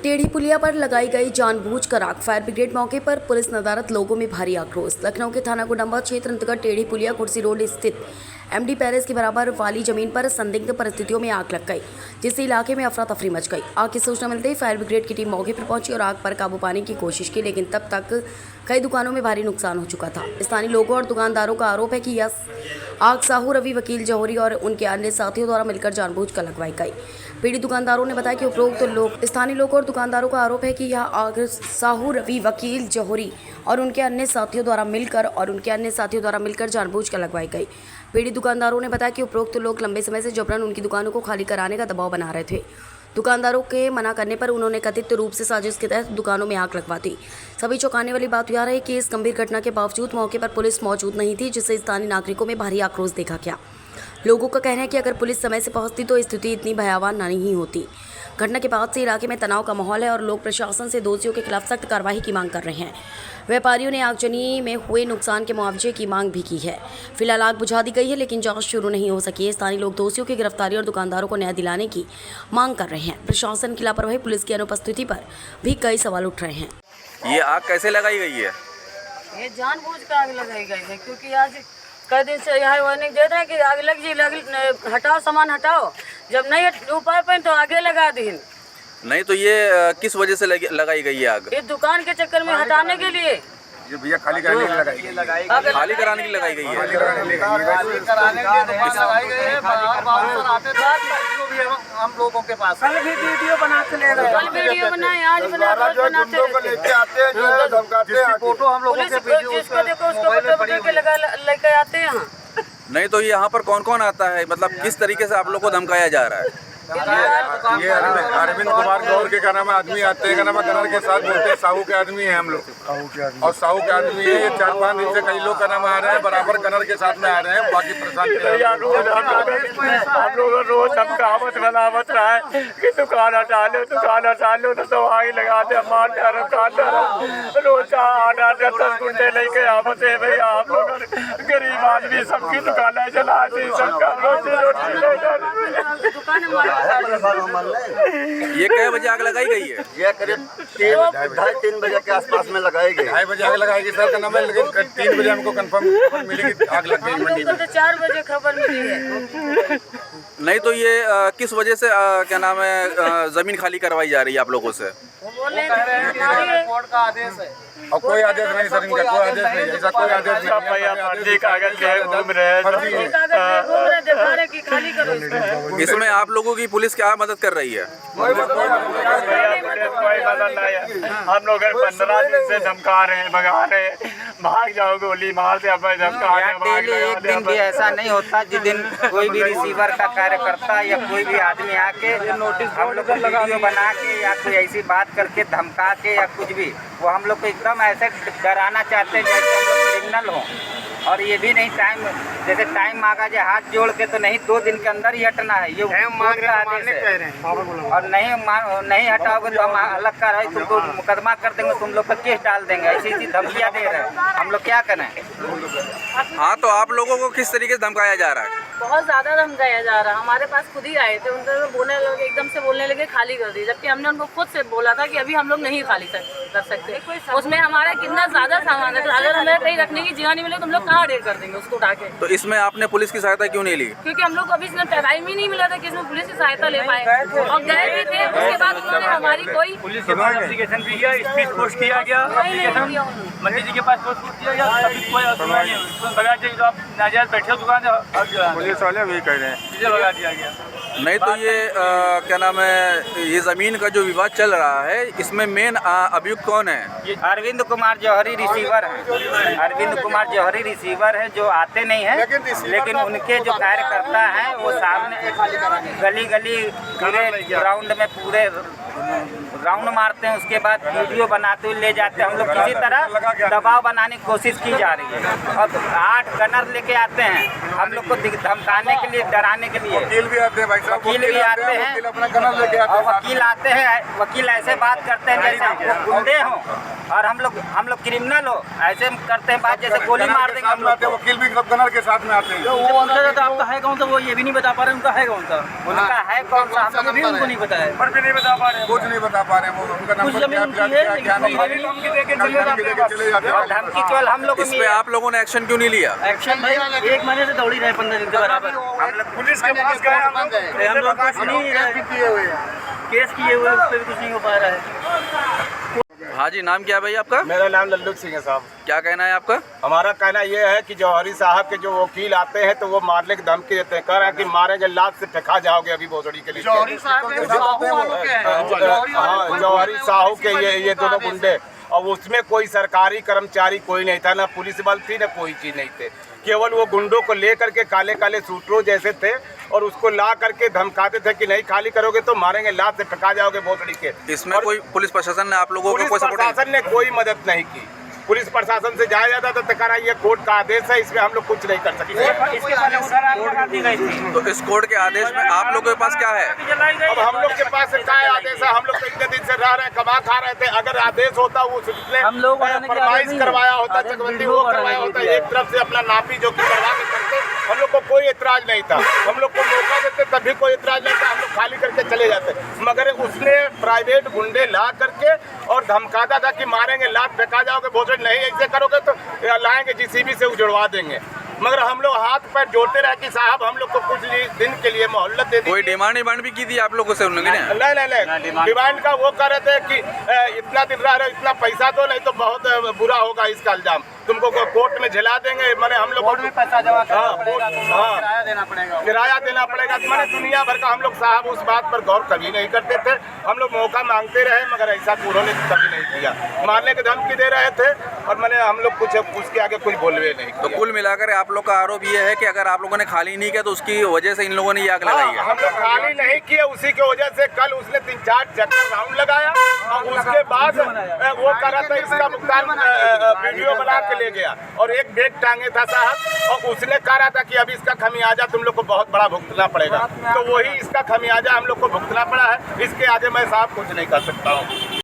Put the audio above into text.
टेढ़ी पुलिया पर लगाई गई जानबूझकर आग, फायर ब्रिगेड मौके पर, पुलिस नदारत, लोगों में भारी आक्रोश। लखनऊ के थाना गुडम्बा क्षेत्र अंतर्गत टेढ़ी पुलिया कुर्सी रोड स्थित एमडी पैलेस के बराबर वाली जमीन पर संदिग्ध परिस्थितियों में आग लग गई, जिससे इलाके में अफरा तफरी मच गई। आग की सूचना मिलते ही फायर ब्रिगेड की टीम मौके पर पहुंची और आग पर काबू पाने की कोशिश की, लेकिन तब तक कई दुकानों में भारी नुकसान हो चुका था। स्थानीय लोगों और दुकानदारों का आरोप है कि यह आग साहू रवि वकील जौहरी और उनके अन्य साथियों द्वारा मिलकर जानबूझकर लगवाई गई। पीड़ित दुकानदारों ने बताया कि उपरोक्त स्थानीय लोगों और दुकानदारों का आरोप है कि यह आग साहू रवि वकील जौहरी और उनके अन्य साथियों द्वारा मिलकर जानबूझकर लगवाई गई। पीड़ित दुकानदारों ने बताया कि उपरोक्त लोग लंबे समय से जबरन उनकी दुकानों को खाली कराने का दबाव बना रहे थे। दुकानदारों के मना करने पर उन्होंने कथित रूप से साजिश के तहत दुकानों में आग लगवा दी। सभी चौंकाने वाली बात यह है कि इस गंभीर घटना के बावजूद मौके पर पुलिस मौजूद नहीं थी, जिससे स्थानीय नागरिकों में भारी आक्रोश देखा गया। लोगों का कहना है कि अगर पुलिस समय से पहुंचती तो स्थिति इतनी भयावह नहीं होती। घटना के बाद से इलाके में तनाव का माहौल है और लोग प्रशासन से दोषियों के खिलाफ सख्त कार्रवाई की मांग कर रहे हैं। व्यापारियों ने आगजनी में हुए नुकसान के मुआवजे की मांग भी की है। फिलहाल आग बुझा दी गई है, लेकिन जांच शुरू नहीं हो सकी है। स्थानीय लोग दोषियों की गिरफ्तारी और दुकानदारों को न्याय दिलाने की मांग कर रहे हैं। प्रशासन की लापरवाही, पुलिस की अनुपस्थिति पर भी कई सवाल उठ रहे हैं। ये आग कैसे लगाई गई है? ये जानबूझकर आग लगाई गई है, क्योंकि आज कई दिन से यहाँ वार्निंग दे रहे हैं कि आग लग जी, हटाओ सामान हटाओ। जब नहीं उपाय पाए तो आगे लगा दी। नहीं तो ये किस वजह से लगाई गई है आग? इस दुकान के चक्कर में हटाने के लिए ये भैया खाली कराने के लिए लगाई गई। खाली कराने के लिए लगाई गई है। हम लोगों के पास कल भी वीडियो बनाते ले रहे, कल वीडियो बनाए, आज बनाते लेके आते हैं, जो धमकाते हैं, फोटो हम लोगों के वीडियो जिसको देखो उसको लेके आते हैं यहाँ। नहीं तो यहाँ पर कौन कौन आता है, मतलब किस तरीके से आप लोग को धमकाया जा रहा है? ये अरविंद कुमार गौर के नाम आदमी आते हैं, नाम कनर के साथ बोलते हैं। साहू के आदमी है हम लोग, और साहू के आदमी है। ये 4-5 दिन से कई लोग का नाम आ रहे हैं, बराबर कनर के साथ में आ रहे हैं। बाकी प्रशासन हम लोग रोज धमकावत बनावत रहा है कि दुकान हटा लो तो आगे लगा दे, मार रोज आना 10 गुंडे लेके आवत है। भैया हम लोग गरीब आदमी सबकी दुकान चला दी, सबका ये कै बजे आग लगाई गई है? ये करीब 2:30-3 बजे के आसपास में लगाई गई। 2:30 बजे आग लगाई गई सर का नाम है, लेकिन 3 बजे हमको कंफर्म मिली कि आग लग गई मंडी में। 4 बजे खबर मिली है। नहीं तो ये किस वजह से क्या नाम है जमीन खाली करवाई जा रही है आप लोगों से? कोर्ट का आदेश है और कोई आदेश नहीं सर, इनका कोई आदेश नहीं, ऐसा कोई आदेश नहीं। कागज घूम रहे कि खाली करो। इसमें आप लोगों की पुलिस क्या मदद कर रही है? कोई मदद नहीं है। हम लोग 15 दिन से धमका रहे हैं, भगा रहे हैं, भाग जाओ गोली मार दे। डेली एक दिन भी ऐसा नहीं होता जिस दिन कोई भी रिसीवर का कार्यकर्ता या कोई भी आदमी आके नोटिस हम लोग को वीडियो बना के या कोई ऐसी बात करके धमका के या कुछ भी, वो हम लोग को एकदम ऐसे डराना चाहते हैं जैसे हम लोग क्रिमिनल हों। और ये भी नहीं जैसे टाइम मांगा जाए हाथ जोड़ के, तो नहीं 2 दिन के अंदर ही हटना है। ये मांग का आदेश है, और नहीं हटाओगे तो हम अलग का रहे, तुमको मुकदमा कर देंगे, तुम लोग पर केस डाल देंगे। ऐसी धमकियाँ दे रहे हैं, हम लोग क्या करें? हाँ तो आप लोगों को किस तरीके से धमकाया जा रहा है? बहुत ज्यादा धमकाया जा रहा है। हमारे पास खुद ही आए थे, उनसे बोलने लगे, एकदम से बोलने लगे खाली कर दी, जबकि हमने उनको खुद से बोला था कि अभी हम लोग नहीं खाली कर सकते। उसमें हमारा कितना ज्यादा सामान है, तो अगर हमें कहीं रखने की जगह नहीं मिले तो हम लोग कहाँ ढेर कर देंगे उसको उठा के। तो इसमें आपने पुलिस की सहायता क्यों नहीं ली? क्योंकि हम लोग को अभी इसमें टाइम ही नहीं मिला था कि इसमें पुलिस की सहायता ले पाए, और गए भी थे। उसके बाद उन्होंने हमारी कोई पुलिस के पास एप्लीकेशन दिया, स्पीड पोस्ट किया गया, मंत्री जी के पास पोस्ट किया गया, अभी कोई सुनवाई नहीं हुई। बगैर चाहिए तो आप नाजायज बैठे हो दुकान, पुलिस वाले भी कह रहे हैं डीजे लगा दिया गया। नहीं तो ये क्या नाम है, ये ज़मीन का जो विवाद चल रहा है, इसमें मेन अभियुक्त कौन है? अरविंद कुमार जौहरी रिसीवर हैं। अरविंद कुमार जौहरी रिसीवर है, जो आते नहीं हैं, लेकिन उनके जो कार्यकर्ता हैं वो सामने गली पूरे ग्राउंड में पूरे राउंड मारते हैं। उसके बाद वीडियो बनाते हुए ले जाते हैं। हम लोग किसी तरह दबाव बनाने की कोशिश की जा रही है, और 8 गनर लेके आते हैं हम लोग को धमकाने के लिए, डराने के लिए। वकील भी आते हैं भाई साहब, वकील भी आते हैं, अपना कनर लेके आते हैं। वकील आते हैं, वकील ऐसे बात करते हैं जैसे हम लोग गुंडे हों और हम लोग क्रिमिनल हो। ऐसे करते हैं बात जैसे गोली मार देंगे हम लोग। वकील भी कनर के साथ में आते हैं। वो अंतर आपका है कौन सा, वो ये भी नहीं बता पा रहे उनका है कौन सा, उनका है कौन सा, हम लोग भी उनको नहीं पता है, पर भी नहीं बता पा रहे, कुछ नहीं बता पा रहे हैं, उनका नंबर क्या नहीं है, धमकी देके चले जाते हैं। धमकी केवल हम लोग इस पे आप लोगों ने एक्शन क्यों नहीं लिया? एक्शन भाई 1 महीने से दौड़ी रहे 15 दिन के बराबर। पुलिस के पास गए हम लोग कुछ नहीं केस किए हुए उस पर भी कुछ नहीं हो पा रहा है। हाँ जी, नाम क्या है भाई आपका? मेरा नाम लल्लू सिंह है साहब। क्या कहना है आपका? हमारा कहना ये है कि जौहरी साहब के जो वकील आते हैं तो वो मारने की धमकी देते हैं, कह रहे हैं कि मारेंगे, लात से फेंका जाओगे अभी भोसड़ी के लिए। जौहरी साहब के हाँ, जौहरी साहू के ये दोनों गुंडे, और उसमें कोई सरकारी कर्मचारी कोई नहीं था, ना पुलिस बल थी, ना कोई चीज नहीं थे। केवल वो गुंडों को ले करके काले काले सूटरों जैसे थे और उसको ला करके धमकाते थे कि नहीं खाली करोगे तो मारेंगे, लात से फेंका जाओगे भोसड़ी के। इसमें कोई पुलिस प्रशासन ने आप लोगों को कोई सपोर्ट? प्रशासन ने कोई मदद नहीं की। पुलिस प्रशासन से जाया जाता तो कह रहा ये कोर्ट का आदेश है, इसमें हम लोग कुछ नहीं कर सकते। इसके पहले उधर आग लगा दी गई थी। तो इस कोर्ट के आदेश में आप लोगों के पास क्या है? अब हम लोग के पास क्या आदेश है? हम लोग तो इतने दिन से रह रहे हैं, कमा खा रहे थे। अगर आदेश होता वो फरमाइश करवाया होता, चकबंदी वो करवाया होता, एक तरफ से अपना नापी जो कि करवा के करते, हम लोग को कोई एतराज नहीं था। हम लोग को मौका देते तब भी कोई एतराज नहीं था, हम लोग खाली करके चले जाते। मगर उसने प्राइवेट गुंडे ला करके और धमकाता था कि मारेंगे, लात फेंका जाओगे, भोसड़ी नहीं ऐसे करोगे तो लाएंगे जीसीबी से उजड़वा देंगे। मगर हम लोग हाथ पैर जोड़ते रहे कि साहब हम लोग को कुछ दिन के लिए मोहल्लत दे दी। कोई डिमांड भी की थी आप लोगों से उन्होंने? नहीं, डिमांड का वो कह रहे थे कि इतना दिन रह रहे, इतना पैसा दो, नहीं तो बहुत बुरा होगा इसका इल्जाम, तुमको कोर्ट में झेला देंगे। मैंने हम लोग कोर्ट में पैसा जमा किराया देना पड़ेगा। मैंने दुनिया भर का हम लोग साहब उस बात पर गौर कभी नहीं करते थे। हम लोग मौका मांगते रहे मगर ऐसा उन्होंने कभी नहीं किया। मारने की धमकी दे रहे थे और मैंने हम लोग कुछ उसके आगे कुछ बोलवे नहीं किया। तो कुल मिलाकर आप लोग का आरोप ये है कि अगर आप लोगों ने खाली नहीं किया तो उसकी वजह से इन लोगों ने ये आग लगाई है? हम लोग खाली नहीं किए, उसी की वजह से कल उसने 3-4 चक्कर राउंड लगाया और उसके बाद वो कर रहा था इसका भुगतान वीडियो बना के ले गया और एक बैग टांगे था साहब, और उसने कह रहा था कि अभी इसका खमियाजा तुम लोग को बहुत बड़ा भुगतना पड़ेगा। तो वही इसका खमियाजा हम लोग को भुगतना पड़ा है। इसके आगे मैं साहब कुछ नहीं कर सकता हूँ।